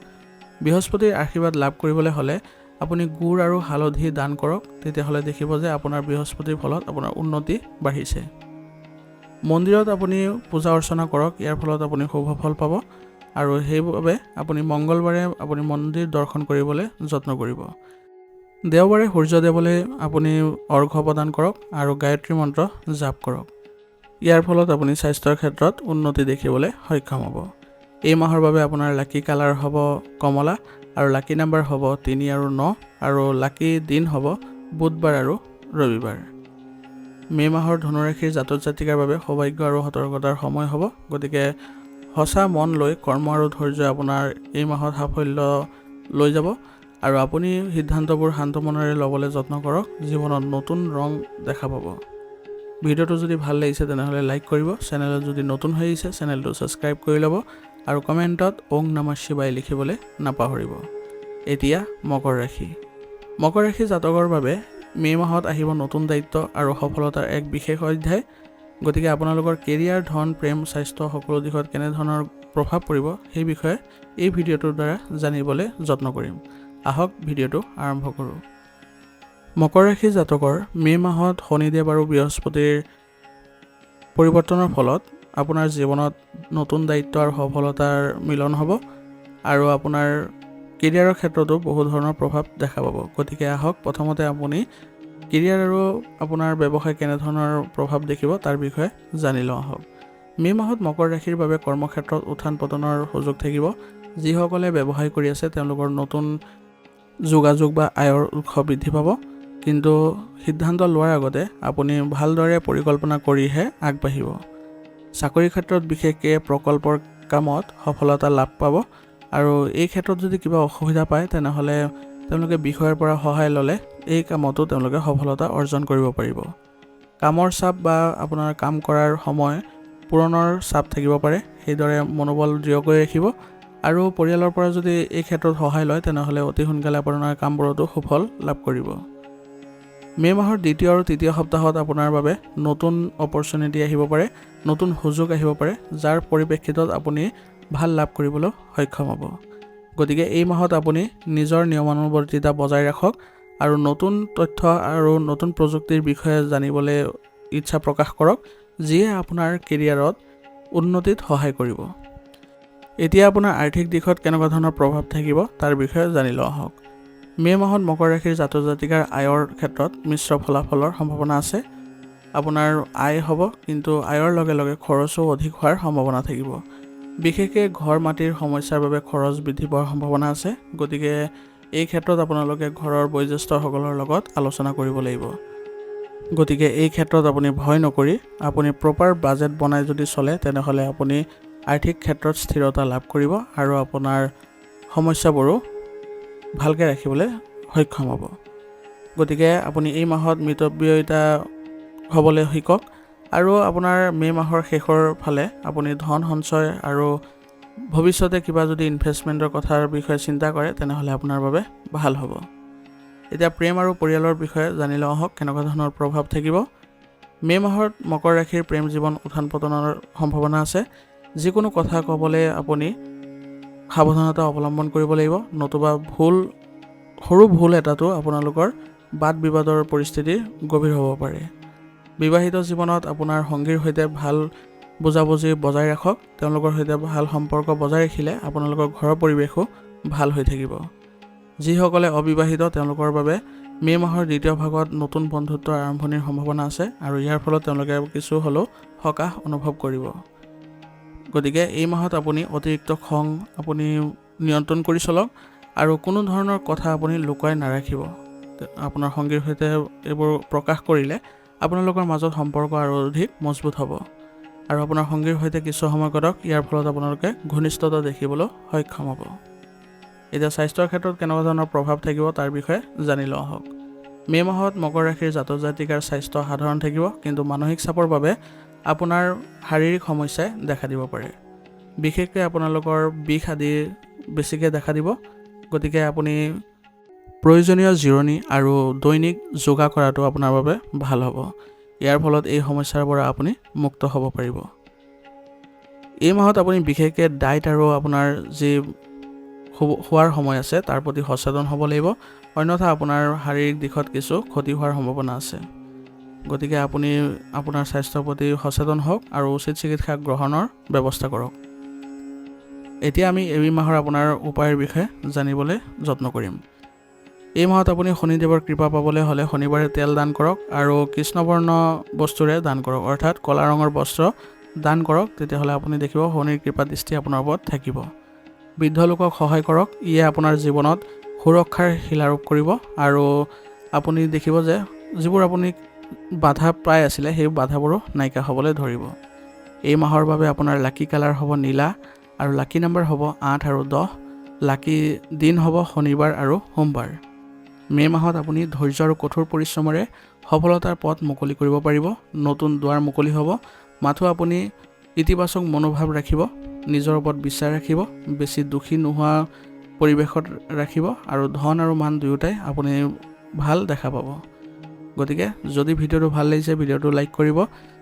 বৃহস্পতিৰ আশীৰ্বাদ লাভ কৰিবলৈ হ'লে আপুনি গুড় আৰু হালধি দান কৰক, তেতিয়াহ'লে দেখিব যে আপোনাৰ বৃহস্পতিৰ ফলত আপোনাৰ উন্নতি বাঢ়িছে। মন্দিৰত আপুনি পূজা অৰ্চনা কৰক, ইয়াৰ ফলত আপুনি শুভ ফল পাব আৰু সেইবাবে আপুনি মংগলবাৰে আপুনি মন্দিৰ দৰ্শন কৰিবলৈ যত্ন কৰিব। দেওবাৰে সূৰ্যদেৱলৈ আপুনি অৰ্ঘ্য প্ৰদান কৰক আৰু গায়ত্ৰী মন্ত্ৰ জাপ কৰক। ইয়াৰ ফলত আপুনি স্বাস্থ্যৰ ক্ষেত্ৰত উন্নতি দেখিবলৈ সক্ষম হ'ব। এই মাহৰ বাবে আপোনাৰ লাকি কালাৰ হ'ব কমলা আৰু লাকি নাম্বাৰ হ'ব 3 আৰু 9 আৰু লাকি দিন হ'ব বুধবাৰ আৰু ৰবিবাৰ। মে' মাহৰ ধনুৰাশিৰ জাতক জাতিকাৰ বাবে সৌভাগ্য আৰু সতৰ্কতাৰ সময় হ'ব। গতিকে সঁচা মন লৈ কৰ্ম আৰু ধৈৰ্য আপোনাৰ এই মাহত সাফল্য লৈ যাব আৰু আপুনি সিদ্ধান্তবোৰ শান্ত মনেৰে ল'বলৈ যত্ন কৰক। জীৱনত নতুন ৰং দেখা পাব। ভিডিঅ'টো যদি ভাল লাগিছে তেনেহ'লে লাইক কৰিব, চেনেলত যদি নতুন হৈ আহিছে চেনেলটো ছাবস্ক্ৰাইব কৰি ল'ব আৰু কমেণ্টত ওং নমঃ শিৱায় লিখিবলৈ নাপাহৰিব। এতিয়া মকৰ ৰাশি। মকৰ ৰাশি জাতকৰ বাবে মে' মাহত আহিব নতুন দায়িত্ব আৰু সফলতাৰ এক বিশেষ অধ্যায়। গতিকে আপোনালোকৰ কেৰিয়াৰ, ধন, প্ৰেম, স্বাস্থ্য সকলো দিশত কেনেধৰণৰ প্ৰভাৱ পৰিব সেই বিষয়ে এই ভিডিঅ'টোৰ দ্বাৰা জানিবলৈ যত্ন কৰিম। আহক ভিডিঅ'টো আৰম্ভ কৰোঁ। মকৰ ৰাশি জাতকৰ মে' মাহত শনিদেৱ আৰু বৃহস্পতিৰ পৰিৱৰ্তনৰ ফলত আপোনাৰ জীৱনত নতুন দায়িত্ব আৰু সফলতাৰ মিলন হ'ব আৰু আপোনাৰ কেৰিয়াৰৰ ক্ষেত্ৰতো বহু ধৰণৰ প্ৰভাৱ দেখা পাব। গতিকে আহক প্ৰথমতে আপুনি কেৰিয়াৰ আৰু আপোনাৰ ব্যৱসায় কেনেধৰণৰ প্ৰভাৱ দেখিব তাৰ বিষয়ে জানি লওঁ আহক। মে' মাহত মকৰ ৰাশিৰ বাবে কৰ্মক্ষেত্ৰত উত্থান পতনৰ সুযোগ থাকিব। যিসকলে ব্যৱসায় কৰি আছে তেওঁলোকৰ নতুন যোগাযোগ বা আয়ৰ উৎস বৃদ্ধি পাব, কিন্তু সিদ্ধান্ত লোৱাৰ আগতে আপুনি ভালদৰে পৰিকল্পনা কৰিহে আগবাঢ়িব। চাকৰি ক্ষেত্ৰত বিশেষকৈ প্ৰকল্পৰ কামত সফলতা লাভ পাব আৰু এই ক্ষেত্ৰত যদি কিবা অসুবিধা পায় তেনেহ'লে তেওঁলোকে বিষয়ৰ পৰা সহায় ল'লে এই কামতো তেওঁলোকে সফলতা অৰ্জন কৰিব পাৰিব। কামৰ চাপ বা আপোনাৰ কাম কৰাৰ সময় পূৰণৰ চাপ থাকিব পাৰে, সেইদৰে মনোবল দৃঢ় কৰি ৰাখিব আৰু পৰিয়ালৰ পৰা যদি এই ক্ষেত্ৰত সহায় লয় তেনেহ'লে অতি সোনকালে আপোনাৰ কামবোৰতো সুফল লাভ কৰিব। মে' মাহৰ দ্বিতীয় আৰু তৃতীয় সপ্তাহত আপোনাৰ বাবে নতুন অপৰচুনিটি আহিব পাৰে, নতুন সুযোগ আহিব পাৰে, যাৰ পৰিপ্ৰেক্ষিতত আপুনি ভাল লাভ কৰিবলৈ সক্ষম হ'ব। গতিকে এই মাহত আপুনি নিজৰ নিয়মানুৱৰ্তিতা বজাই ৰাখক আৰু নতুন তথ্য আৰু নতুন প্ৰযুক্তিৰ বিষয়ে জানিবলৈ ইচ্ছা প্ৰকাশ কৰক, যিয়ে আপোনাৰ কেৰিয়াৰত উন্নতিত সহায় কৰিব। এতিয়া আপোনাৰ আৰ্থিক দিশত কেনেকুৱা ধৰণৰ প্ৰভাৱ থাকিব তাৰ বিষয়ে জানি লওঁ আহক। মে' মাহত মকৰ ৰাশিৰ জাতক জাতিকাৰ আয়ৰ ক্ষেত্ৰত মিশ্ৰ ফলাফলৰ সম্ভাৱনা আছে। আপোনাৰ আয় হ'ব, কিন্তু আয়ৰ লগে লগে খৰচো অধিক হোৱাৰ সম্ভাৱনা থাকিব। বিশেষকৈ ঘৰ মাটিৰ সমস্যাৰ বাবে খৰচ বৃদ্ধি পোৱাৰ সম্ভাৱনা আছে। গতিকে এই ক্ষেত্ৰত আপোনালোকে ঘৰৰ বয়োজ্যেষ্ঠসকলৰ লগত আলোচনা কৰিব লাগিব। গতিকে এই ক্ষেত্ৰত আপুনি ভয় নকৰি আপুনি প্ৰপাৰ বাজেট বনাই যদি চলে তেনেহ'লে আপুনি আৰ্থিক ক্ষেত্ৰত স্থিৰতা লাভ কৰিব আৰু আপোনাৰ সমস্যাবোৰো ভালকৈ ৰাখিবলৈ সক্ষম হ'ব। গতিকে আপুনি এই মাহত মিতব্যয়িতা হ'বলৈ শিকক আৰু আপোনাৰ মে' মাহৰ শেষৰ ফালে আপুনি ধন সঞ্চয় আৰু ভৱিষ্যতে কিবা যদি ইনভেষ্টমেণ্টৰ কথাৰ বিষয়ে চিন্তা কৰে তেনেহ'লে আপোনাৰ বাবে ভাল হ'ব। এতিয়া প্ৰেম আৰু পৰিয়ালৰ বিষয়ে জানি লওঁ আহক কেনেকুৱা ধৰণৰ প্ৰভাৱ থাকিব। মে' মাহত মকৰ ৰাশিৰ প্ৰেম জীৱন উত্থান পতনৰ সম্ভাৱনা আছে। যিকোনো কথা ক'বলৈ আপুনি সাৱধানতা অৱলম্বন কৰিব লাগিব, নতুবা সৰু ভুল এটাতো আপোনালোকৰ বাদ বিবাদৰ পৰিস্থিতি গভীৰ হ'ব পাৰে। বিবাহিত জীৱনত আপোনাৰ সংগীৰ সৈতে ভাল বুজাবুজি বজাই ৰাখক। তেওঁলোকৰ সৈতে ভাল সম্পৰ্ক বজাই ৰাখিলে আপোনালোকৰ ঘৰৰ পৰিৱেশো ভাল হৈ থাকিব। যিসকলে অবিবাহিত তেওঁলোকৰ বাবে মে' মাহৰ দ্বিতীয় ভাগত নতুন বন্ধুত্বৰ আৰম্ভণিৰ সম্ভাৱনা আছে আৰু ইয়াৰ ফলত তেওঁলোকে কিছু হ'লেও সকাহ অনুভৱ কৰিব। গতিকে এই মাহত আপুনি অতিৰিক্ত খং আপুনি নিয়ন্ত্ৰণ কৰি চলক আৰু কোনো ধৰণৰ কথা আপুনি লুকুৱাই নাৰাখিব। আপোনাৰ সংগীৰ সৈতে এইবোৰ প্ৰকাশ কৰিলে আপোনালোকৰ মাজত সম্পৰ্ক আৰু অধিক মজবুত হ'ব। আৰু আপোনাৰ সংগীৰ সৈতে কিছু সময় কটাওক। ইয়াৰ ফলত আপোনালোকে ঘনিষ্ঠতা দেখিবলৈ সক্ষম হ'ব। এতিয়া স্বাস্থ্যৰ ক্ষেত্ৰত কেনেকুৱা ধৰণৰ প্ৰভাৱ থাকিব তাৰ বিষয়ে জানি লওঁ আহক। মে' মাহত মকৰ ৰাশিৰ জাতক জাতিকাৰ স্বাস্থ্য সাধাৰণ থাকিব, কিন্তু মানসিক চাপৰ বাবে আপোনাৰ শাৰীৰিক সমস্যাই দেখা দিব পাৰে। বিশেষকৈ আপোনালোকৰ বিষ আদি বেছিকৈ দেখা দিব। গতিকে আপুনি প্ৰয়োজনীয় জিৰণি আৰু দৈনিক যোগা কৰাটো আপোনাৰ বাবে ভাল হ'ব। ইয়াৰ ফলত এই সমস্যাৰ পৰা আপুনি মুক্ত হ'ব পাৰিব। এই মাহত আপুনি বিশেষকৈ ডায়েট আৰু আপোনাৰ যি খোৱাৰ সময় আছে তাৰ প্ৰতি সচেতন হ'ব লাগিব, অন্যথা আপোনাৰ শাৰীৰিক দিশত কিছু ক্ষতি হোৱাৰ সম্ভাৱনা আছে। গতিকে আপুনি আপোনাৰ স্বাস্থ্যৰ প্ৰতি সচেতন হওক আৰু উচিত চিকিৎসা গ্ৰহণৰ ব্যৱস্থা কৰক। এতিয়া আমি এই মাহৰ আপোনাৰ উপায়ৰ বিষয়ে জানিবলৈ যত্ন কৰিম। এই মাহত আপুনি শনিদেৱৰ কৃপা পাবলৈ হ'লে শনিবাৰে তেল দান কৰক আৰু কৃষ্ণবৰ্ণ বস্তুৰে দান কৰক, অৰ্থাৎ ক'লা ৰঙৰ বস্ত্ৰ দান কৰক। তেতিয়াহ'লে আপুনি দেখিব শনিৰ কৃপা দৃষ্টি আপোনাৰ ওপৰত থাকিব। বৃদ্ধ লোকক সহায় কৰক, ইয়ে আপোনাৰ জীৱনত সুৰক্ষাৰ শিলাৰোপ কৰিব আৰু আপুনি দেখিব যে যিবোৰ আপুনি বাধা পাই আছিলে সেই বাধাবোৰো নাইকিয়া হ'বলৈ ধৰিব। এই মাহৰ বাবে আপোনাৰ লাকি কালাৰ হ'ব নীলা আৰু লাকি নাম্বাৰ হ'ব 8 আৰু 10। লাকি দিন হ'ব শনিবাৰ আৰু সোমবাৰ। মে' মাহত আপুনি ধৈৰ্য আৰু কঠোৰ পৰিশ্ৰমেৰে সফলতাৰ পথ মুকলি কৰিব পাৰিব। নতুন দুৱাৰ মুকলি হ'ব। মাথো আপুনি ইতিবাচক মনোভাৱ ৰাখিব, নিজৰ ওপৰত বিশ্বাস ৰাখিব, বেছি দুখী নোহোৱা পৰিৱেশত ৰাখিব আৰু ধন আৰু মান দুয়োটাই আপুনি ভাল দেখা পাব। গতিকে যদি ভিডিঅ'টো ভাল লাগিছে ভিডিঅ'টো লাইক কৰিব।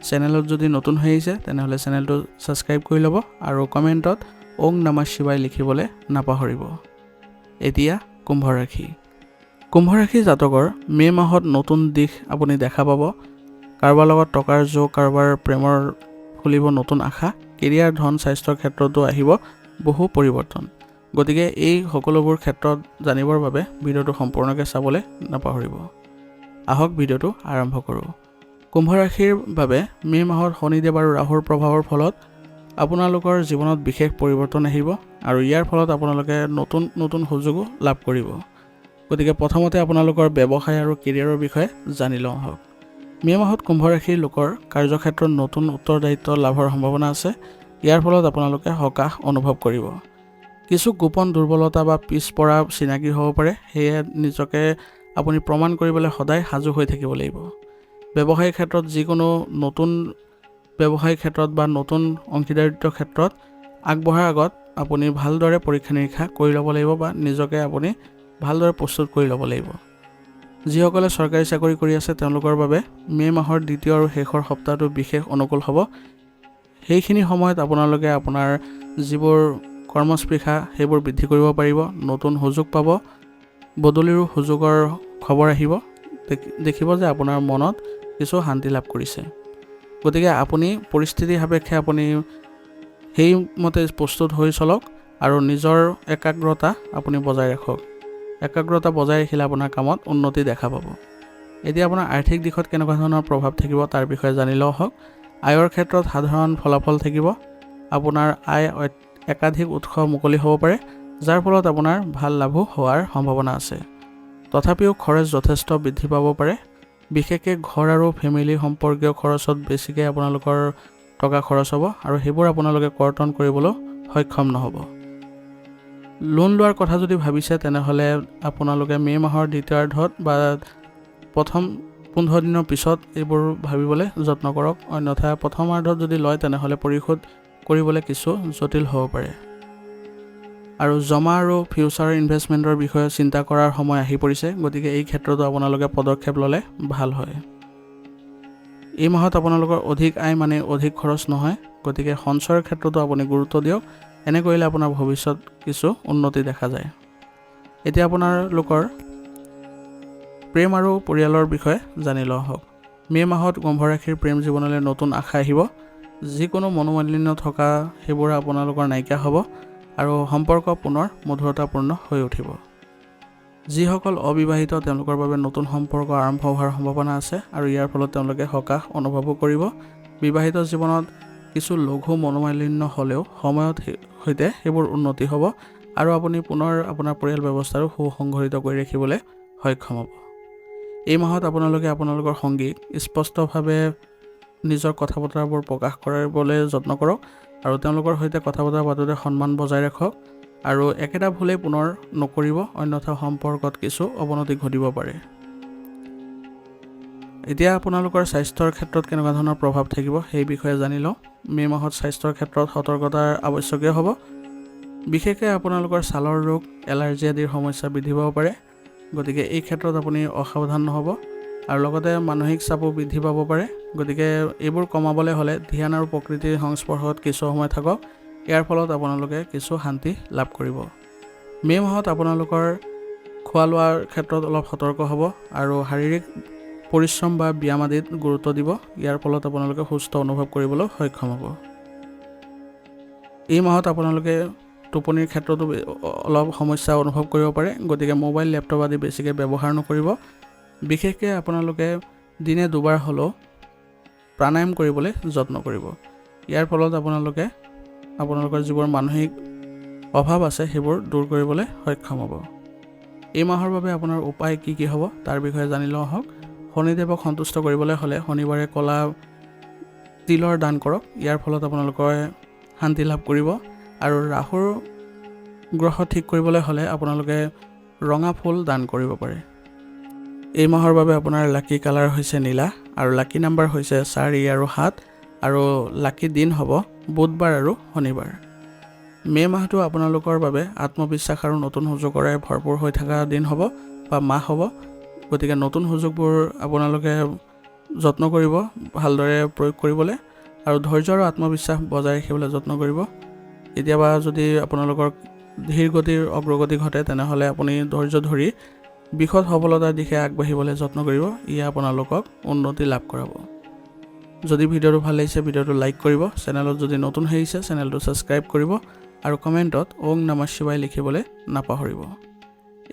চেনেলত যদি নতুন হৈ আহিছে তেনেহ'লে চেনেলটো ছাবস্ক্ৰাইব কৰি ল'ব আৰু কমেণ্টত ওং নমঃ শিৱায় লিখিবলৈ নাপাহৰিব। এতিয়া কুম্ভ ৰাশি। কুম্ভ ৰাশি জাতকৰ মে' মাহত নতুন দিশ আপুনি দেখা পাব। কাৰোবাৰ লগত টকাৰ যোগ, কাৰোবাৰ প্ৰেমৰ খুলিব নতুন আশা, কেৰিয়াৰ, ধন, স্বাস্থ্যৰ ক্ষেত্ৰতো আহিব বহু পৰিৱৰ্তন। গতিকে এই সকলোবোৰ ক্ষেত্ৰত জানিবৰ বাবে ভিডিঅ'টো সম্পূৰ্ণকৈ চাবলৈ নাপাহৰিব। আহক ভিডিঅ'টো আৰম্ভ কৰোঁ। কুম্ভ ৰাশিৰ বাবে মে' মাহত শনিদেৱ আৰু ৰাহুৰ প্ৰভাৱৰ ফলত আপোনালোকৰ জীৱনত বিশেষ পৰিৱৰ্তন আহিব আৰু ইয়াৰ ফলত আপোনালোকে নতুন নতুন সুযোগো লাভ কৰিব। গতিকে প্ৰথমতে আপোনালোকৰ ব্যৱসায় আৰু কেৰিয়াৰৰ বিষয়ে জানি লওঁ আহক। মে' মাহত কুম্ভ ৰাশিৰ লোকৰ কাৰ্যক্ষেত্ৰত নতুন উত্তৰদায়িত্ব লাভৰ সম্ভাৱনা আছে। ইয়াৰ ফলত আপোনালোকে সকাহ অনুভৱ কৰিব। কিছু গোপন দুৰ্বলতা বা পিছপৰা চিনাকি হ'ব পাৰে, সেয়ে নিজকে আপুনি প্ৰমাণ কৰিবলৈ সদায় সাজু হৈ থাকিব লাগিব। ব্যৱসায়িক ক্ষেত্ৰত যিকোনো নতুন ব্যৱসায়িক ক্ষেত্ৰত বা নতুন অংশীদাৰিত্বৰ ক্ষেত্ৰত আগবঢ়াৰ আগত আপুনি ভালদৰে পৰীক্ষা নিৰীক্ষা কৰি ল'ব লাগিব বা নিজকে আপুনি ভালদৰে প্ৰস্তুত কৰি ল'ব লাগিব। যিসকলে চৰকাৰী চাকৰি কৰি আছে তেওঁলোকৰ বাবে মে' মাহৰ দ্বিতীয় আৰু শেষৰ সপ্তাহটো বিশেষ অনুকূল হ'ব। সেইখিনি সময়ত আপোনালোকে আপোনাৰ যিবোৰ কৰ্মস্পৃহা সেইবোৰ বৃদ্ধি কৰিব পাৰিব, নতুন সুযোগ পাব, বদলিৰো সুযোগৰ খবৰ আহিব। দেখিব যে আপোনাৰ মনত কিছু শান্তি লাভ কৰিছে। গতিকে আপুনি পৰিস্থিতি সাপেক্ষে আপুনি সেইমতে প্ৰস্তুত হৈ চলক আৰু নিজৰ একাগ্ৰতা আপুনি বজাই ৰাখক। একাগ্ৰতা বজাই ৰাখিলে আপোনাৰ কামত উন্নতি দেখা পাব। এতিয়া আপোনাৰ আৰ্থিক দিশত কেনেকুৱা ধৰণৰ প্ৰভাৱ থাকিব তাৰ বিষয়ে জানি লওঁ আহক। আয়ৰ ক্ষেত্ৰত সাধাৰণ ফলাফল থাকিব। আপোনাৰ আয় একাধিক উৎস মুকলি হ'ব পাৰে, যাৰ ফলত আপোনাৰ ভাল লাভো হোৱাৰ সম্ভাৱনা আছে। তথাপিও খৰচ যথেষ্ট বৃদ্ধি পাব পাৰে। বিশেষকৈ ঘৰ আৰু ফেমিলি সম্পৰ্কীয় খৰচত বেছিকৈ আপোনালোকৰ টকা খৰচ হ'ব আৰু সেইবোৰ আপোনালোকে কৰ্তন কৰিবলৈ সক্ষম নহ'ব। লোন লোৱাৰ কথা যদি ভাবিছে তেনেহ'লে আপোনালোকে মে' মাহৰ দ্বিতীয়াৰ্ধত বা প্ৰথম 15 দিনৰ পিছত এইবোৰ ভাবিবলৈ যত্ন কৰক, অন্যথা প্ৰথমাৰ্ধত যদি লয় তেনেহ'লে পৰিশোধ কৰিবলৈ কিছু জটিল হ'ব পাৰে। আৰু জমা আৰু ফিউচাৰ ইনভেষ্টমেণ্টৰ বিষয়ে চিন্তা কৰাৰ সময় আহি পৰিছে। গতিকে এই ক্ষেত্ৰতো আপোনালোকে পদক্ষেপ ল'লে ভাল হয়। এই মাহত আপোনালোকৰ অধিক আয় মানে অধিক খৰচ নহয়। গতিকে সঞ্চয়ৰ ক্ষেত্ৰতো আপুনি গুৰুত্ব দিয়ক। এনে কৰিলে আপোনাৰ ভৱিষ্যত কিছু উন্নতি দেখা যায়। এতিয়া আপোনালোকৰ প্ৰেম আৰু পৰিয়ালৰ বিষয়ে জানি লোৱা হওক। মে' মাহত কুম্ভ ৰাশিৰ প্ৰেম জীৱনলৈ নতুন আশা আহিব। যিকোনো মনোমালিন্য থকা সেইবোৰ আপোনালোকৰ নাইকিয়া হ'ব আৰু সম্পৰ্ক পুনৰ মধুৰতাপূৰ্ণ হৈ উঠিব। যিসকল অবিবাহিত তেওঁলোকৰ বাবে নতুন সম্পৰ্ক আৰম্ভ হোৱাৰ সম্ভাৱনা আছে আৰু ইয়াৰ ফলত তেওঁলোকে সকাহ অনুভৱো কৰিব। বিবাহিত জীৱনত কিছু লঘু মনোমালিন্য হ'লেও সময়ত সৈতে সেইবোৰ উন্নতি হ'ব আৰু আপুনি পুনৰ আপোনাৰ পৰিয়াল ব্যৱস্থাৰো সুসংগঠিত কৰি ৰাখিবলৈ সক্ষম হ'ব। এই মাহত আপোনালোকে আপোনালোকৰ সংগীক স্পষ্টভাৱে নিজৰ কথা বতৰাবোৰ প্ৰকাশ কৰিবলৈ যত্ন কৰক আৰু তেওঁলোকৰ সৈতে কথা বতৰা পাতোঁতে সন্মান বজাই ৰাখক আৰু একেটা ভুলেই পুনৰ নকৰিব, অন্যথা সম্পৰ্কত কিছু অৱনতি ঘটিব পাৰে। এতিয়া আপোনালোকৰ স্বাস্থ্যৰ ক্ষেত্ৰত কেনেকুৱা ধৰণৰ প্ৰভাৱ থাকিব সেই বিষয়ে জানি লওঁ। মে' মাহত স্বাস্থ্যৰ ক্ষেত্ৰত সতৰ্কতাৰ আৱশ্যকীয় হ'ব। বিশেষকৈ আপোনালোকৰ ছালৰ ৰোগ, এলাৰ্জি আদিৰ সমস্যা বৃদ্ধি পাব পাৰে, গতিকে এই ক্ষেত্ৰত আপুনি অসাৱধান নহ'ব আৰু লগতে মানসিক চাপো বৃদ্ধি পাব পাৰে। গতিকে এইবোৰ কমাবলৈ হ'লে ধ্যান আৰু প্ৰকৃতিৰ সংস্পৰ্শত কিছু সময় থাকক, ইয়াৰ ফলত আপোনালোকে কিছু শান্তি লাভ কৰিব। মে' মাহত আপোনালোকৰ খোৱা লোৱাৰ ক্ষেত্ৰত অলপ সতৰ্ক হ'ব আৰু শাৰীৰিক পৰিশ্ৰম বা ব্যায়াম আদিত গুৰুত্ব দিব, ইয়াৰ ফলত আপোনালোকে সুস্থ অনুভৱ কৰিবলৈ সক্ষম হ'ব। এই মাহত আপোনালোকে টোপনিৰ ক্ষেত্ৰতো অলপ সমস্যা অনুভৱ কৰিব পাৰে, গতিকে মোবাইল, লেপটপ আদি বেছিকৈ ব্যৱহাৰ নকৰিব। বিশেষকৈ আপোনালোকে দিনে দুবাৰ হ'লেও প্ৰাণায়াম কৰিবলৈ যত্ন কৰিব। ইয়াৰ ফলত আপোনালোকৰ যিবোৰ মানসিক অভাৱ আছে সেইবোৰ দূৰ কৰিবলৈ সক্ষম হ'ব। এই মাহৰ বাবে আপোনাৰ উপায় কি কি হ'ব তাৰ বিষয়ে জানি লওঁ আহক। শনিদেৱক সন্তুষ্ট কৰিবলৈ হ'লে শনিবাৰে ক'লা তিলৰ দান কৰক, ইয়াৰ ফলত আপোনালোকে শান্তি লাভ কৰিব। আৰু ৰাহুৰ গ্ৰহ ঠিক কৰিবলৈ হ'লে আপোনালোকে ৰঙা ফুল দান কৰিব পাৰে। এই মাহৰ বাবে আপোনাৰ লাকি কালাৰ হৈছে নীলা আৰু লাকি নাম্বাৰ হৈছে 4 আৰু 7 আৰু লাকি দিন হ'ব বুধবাৰ আৰু শনিবাৰ। মে' মাহটো আপোনালোকৰ বাবে আত্মবিশ্বাস আৰু নতুন সুযোগৰে ভৰপূৰ হৈ থকা দিন হ'ব বা মাহ হ'ব, গতিকে নতুন সুযোগবোৰ আপোনালোকে যত্ন কৰিব ভালদৰে প্ৰয়োগ কৰিবলৈ আৰু ধৈৰ্য আৰু আত্মবিশ্বাস বজাই ৰাখিবলৈ যত্ন কৰিব। কেতিয়াবা যদি আপোনালোকৰ ধীৰ গতিৰ অগ্ৰগতি ঘটে তেনেহ'লে আপুনি ধৈৰ্য ধৰি বিশদ সফলতাৰ দিশে আগবাঢ়িবলৈ যত্ন কৰিব, ইয়ে আপোনালোকক উন্নতি লাভ কৰাব। যদি ভিডিঅ'টো ভাল লাগিছে ভিডিঅ'টো লাইক কৰিব, চেনেলত যদি নতুন আহিছে চেনেলটো ছাবস্ক্ৰাইব কৰিব আৰু কমেণ্টত ওং নমঃ শিৱায় লিখিবলৈ নাপাহৰিব।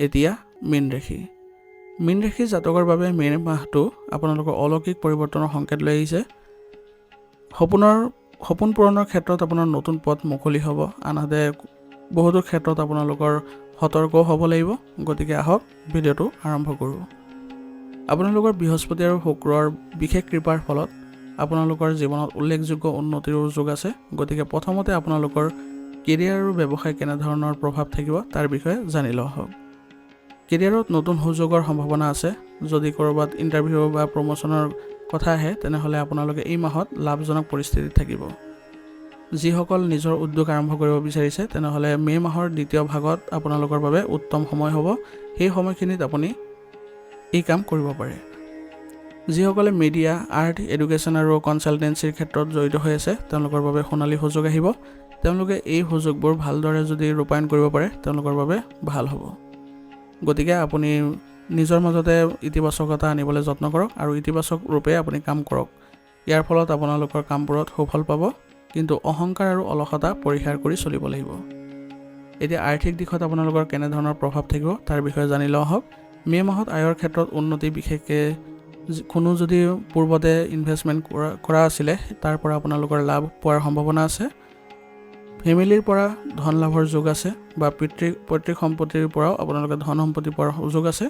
এতিয়া মীন ৰাশি জাতকৰ বাবে মে' মাহটো আপোনালোকৰ অলৌকিক পৰিৱৰ্তনৰ সংকেত লৈ আহিছে। সপোন পূৰণৰ ক্ষেত্ৰত আপোনাৰ নতুন পথ মুকলি হ'ব, আনহাতে বহুতো ক্ষেত্ৰত আপোনালোকৰ সতৰ্কও হ'ব লাগিব। গতিকে আহক ভিডিঅ'টো আৰম্ভ কৰোঁ। আপোনালোকৰ বৃহস্পতি আৰু শুক্ৰৰ বিশেষ কৃপাৰ ফলত আপোনালোকৰ জীৱনত উল্লেখযোগ্য উন্নতিৰ যোগ আছে। গতিকে প্ৰথমতে আপোনালোকৰ কেৰিয়াৰ আৰু ব্যৱসায় কেনেধৰণৰ প্ৰভাৱ থাকিব তাৰ বিষয়ে জানি লওঁ আহক। কেৰিয়াৰত নতুন সুযোগৰ সম্ভাৱনা আছে। যদি ক'ৰবাত ইণ্টাৰভিউ বা প্ৰমোশ্যনৰ কথা আহে তেনেহ'লে আপোনালোকে এই মাহত লাভজনক পৰিস্থিতিত থাকিব। যিসকল নিজৰ উদ্যোগ আৰম্ভ কৰিব বিচাৰিছে তেনেহ'লে মে' মাহৰ দ্বিতীয় ভাগত আপোনালোকৰ বাবে উত্তম সময় হ'ব, সেই সময়খিনিত আপুনি এই কাম কৰিব পাৰে। যিসকলে মিডিয়া, আৰ্ট, এডুকেশ্যন আৰু কনচালটেঞ্চিৰ ক্ষেত্ৰত জড়িত হৈ আছে তেওঁলোকৰ বাবে সোণালী সুযোগ আহিব। তেওঁলোকে এই সুযোগবোৰ ভালদৰে যদি ৰূপায়ণ কৰিব পাৰে তেওঁলোকৰ বাবে ভাল হ'ব। গতিকে আপুনি নিজৰ মাজতে ইতিবাচকতা আনিবলৈ যত্ন কৰক আৰু ইতিবাচক ৰূপে আপুনি কাম কৰক। ইয়াৰ ফলত আপোনালোকৰ কামবোৰত সুফল পাব, কিন্তু অহংকাৰ আৰু অলসতা পৰিহাৰ কৰি চলিব লাগিব। এতিয়া আৰ্থিক দিশত আপোনালোকৰ কেনেধৰণৰ প্ৰভাৱ থাকিব তাৰ বিষয়ে জানি লওঁ আহক। মে' মাহত আয়ৰ ক্ষেত্ৰত উন্নতি, বিশেষকৈ কোনো যদি পূৰ্বতে ইনভেষ্টমেণ্ট কৰা আছিলে তাৰ পৰা আপোনালোকৰ লাভ পোৱাৰ সম্ভাৱনা আছে। ফেমিলিৰ পৰা ধন লাভৰ যোগ আছে বা পৈতৃক সম্পত্তিৰ পৰাও আপোনালোকে ধন সম্পত্তি পোৱাৰ সুযোগ আছে।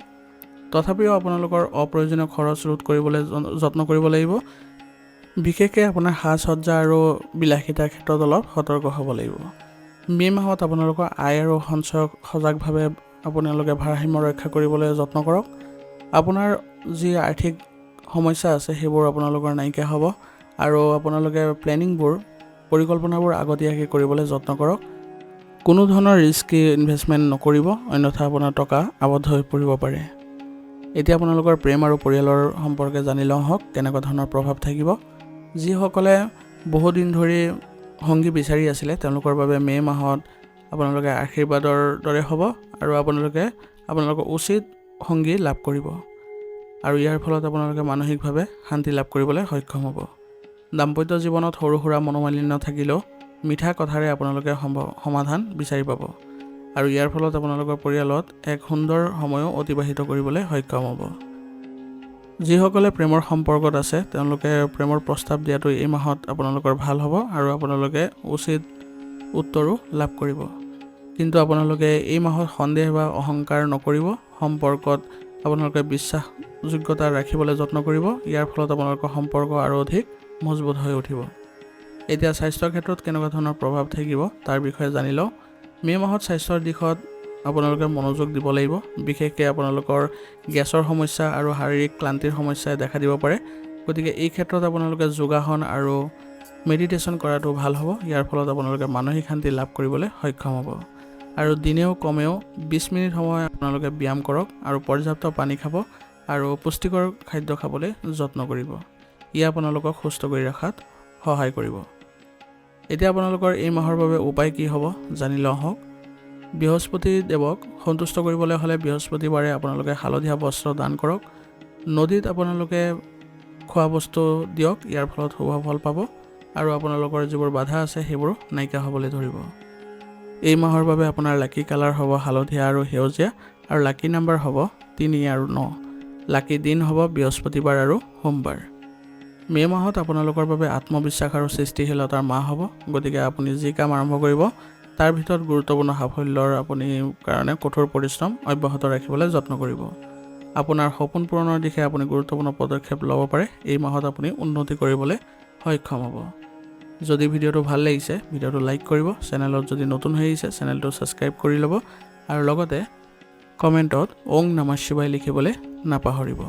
তথাপিও আপোনালোকৰ অপ্ৰয়োজনীয় খৰচ ৰোধ কৰিবলৈ যত্ন কৰিব লাগিব। বিশেষকৈ আপোনাৰ সাজ সজ্জা আৰু বিলাসিতাৰ ক্ষেত্ৰত অলপ সতৰ্ক হ'ব লাগিব। মে' মাহত আপোনালোকৰ আয় আৰু সঞ্চয়ক সজাগভাৱে আপোনালোকে ভাৰসাম্য ৰক্ষা কৰিবলৈ যত্ন কৰক। আপোনাৰ যি আৰ্থিক সমস্যা আছে সেইবোৰ আপোনালোকৰ নাইকিয়া হ'ব আৰু আপোনালোকে পৰিকল্পনাবোৰ আগতীয়াকৈ কৰিবলৈ যত্ন কৰক। কোনো ধৰণৰ ৰিস্কি ইনভেষ্টমেণ্ট নকৰিব, অন্যথা আপোনাৰ টকা আবদ্ধ হৈ পৰিব পাৰে। এতিয়া আপোনালোকৰ প্ৰেম আৰু পৰিয়ালৰ সম্পৰ্কে জানি লওঁ আহক কেনেকুৱা ধৰণৰ প্ৰভাৱ থাকিব। যিসকলে বহুদিন ধৰি সংগী বিচাৰি আছিলে তেওঁলোকৰ বাবে মে' মাহত আপোনালোকে আশীৰ্বাদৰ দৰে হ'ব আৰু আপোনালোকৰ উচিত সংগী লাভ কৰিব আৰু ইয়াৰ ফলত আপোনালোকে মানসিকভাৱে শান্তি লাভ কৰিবলৈ সক্ষম হ'ব। দাম্পত্য জীৱনত সৰু সুৰা মনোমালিন্য থাকিলেও মিঠা কথাৰে আপোনালোকে সমাধান বিচাৰি পাব আৰু ইয়াৰ ফলত আপোনালোকৰ পৰিয়ালত এক সুন্দৰ সময়ো অতিবাহিত কৰিবলৈ সক্ষম হ'ব। যিসকলে প্ৰেমৰ সম্পৰ্কত আছে তেওঁলোকে প্ৰেমৰ প্ৰস্তাৱ দিয়াটো এই মাহত আপোনালোকৰ ভাল হ'ব আৰু আপোনালোকে উচিত উত্তৰো লাভ কৰিব। কিন্তু আপোনালোকে এই মাহত সন্দেহ বা অহংকাৰ নকৰিব। সম্পৰ্কত আপোনালোকে বিশ্বাসযোগ্যতা ৰাখিবলৈ যত্ন কৰিব। ইয়াৰ ফলত আপোনালোকৰ সম্পৰ্ক আৰু অধিক মজবুত হৈ উঠিব। এতিয়া স্বাস্থ্যৰ ক্ষেত্ৰত কেনেকুৱা ধৰণৰ প্ৰভাৱ থাকিব তাৰ বিষয়ে জানি লওঁ। মে' মাহত স্বাস্থ্যৰ দিশত আপোনালোকে মনোযোগ দিব লাগিব। বিশেষকৈ আপোনালোকৰ গেছৰ সমস্যা আৰু শাৰীৰিক ক্লান্তিৰ সমস্যাই দেখা দিব পাৰে। গতিকে এই ক্ষেত্ৰত আপোনালোকে যোগাসন আৰু মেডিটেশ্যন কৰাটো ভাল হ'ব। ইয়াৰ ফলত আপোনালোকে মানসিক শান্তি লাভ কৰিবলৈ সক্ষম হ'ব। আৰু দিনেও কমেও 20 মিনিট সময় আপোনালোকে ব্যায়াম কৰক আৰু পৰ্যাপ্ত পানী খাব আৰু পুষ্টিকৰ খাদ্য খাবলৈ যত্ন কৰিব। ই আপোনালোকক সুস্থ কৰি ৰখাত সহায় কৰিব। এতিয়া আপোনালোকৰ এই মাহৰ বাবে উপায় কি হ'ব জানি লওঁ আহক। বৃহস্পতি দেৱক সন্তুষ্ট কৰিবলৈ হ'লে বৃহস্পতিবাৰে আপোনালোকে হালধীয়া বস্ত্ৰ দান কৰক। নদীত আপোনালোকে খোৱা বস্তু দিয়ক। ইয়াৰ ফলত শুভ ফল পাব আৰু আপোনালোকৰ যিবোৰ বাধা আছে সেইবোৰ নাইকিয়া হ'বলৈ ধৰিব। এই মাহৰ বাবে আপোনাৰ লাকি কালাৰ হ'ব হালধীয়া আৰু সেউজীয়া আৰু লাকি নাম্বাৰ হ'ব 3 আৰু 9। লাকি দিন হ'ব বৃহস্পতিবাৰ আৰু সোমবাৰ। মে' মাহত আপোনালোকৰ বাবে আত্মবিশ্বাস আৰু সৃষ্টিশীলতাৰ মাহ হ'ব। গতিকে আপুনি যি কাম আৰম্ভ কৰিব তাৰ ভিতৰত গুৰুত্বপূৰ্ণ সাফল্যৰ আপুনি কাৰণে কঠোৰ পৰিশ্ৰম অব্যাহত ৰাখিবলৈ যত্ন কৰিব। আপোনাৰ সপোন পূৰণৰ দিশে আপুনি গুৰুত্বপূৰ্ণ পদক্ষেপ ল'ব পাৰে। এই মাহত আপুনি উন্নতি কৰিবলৈ সক্ষম হ'ব। যদি ভিডিঅ'টো ভাল লাগিছে ভিডিঅ'টো লাইক কৰিব। চেনেলত যদি নতুন হৈ আহিছে চেনেলটো ছাবস্ক্ৰাইব কৰি ল'ব আৰু লগতে কমেণ্টত ওং নমঃ শিৱায় লিখিবলৈ নাপাহৰিব।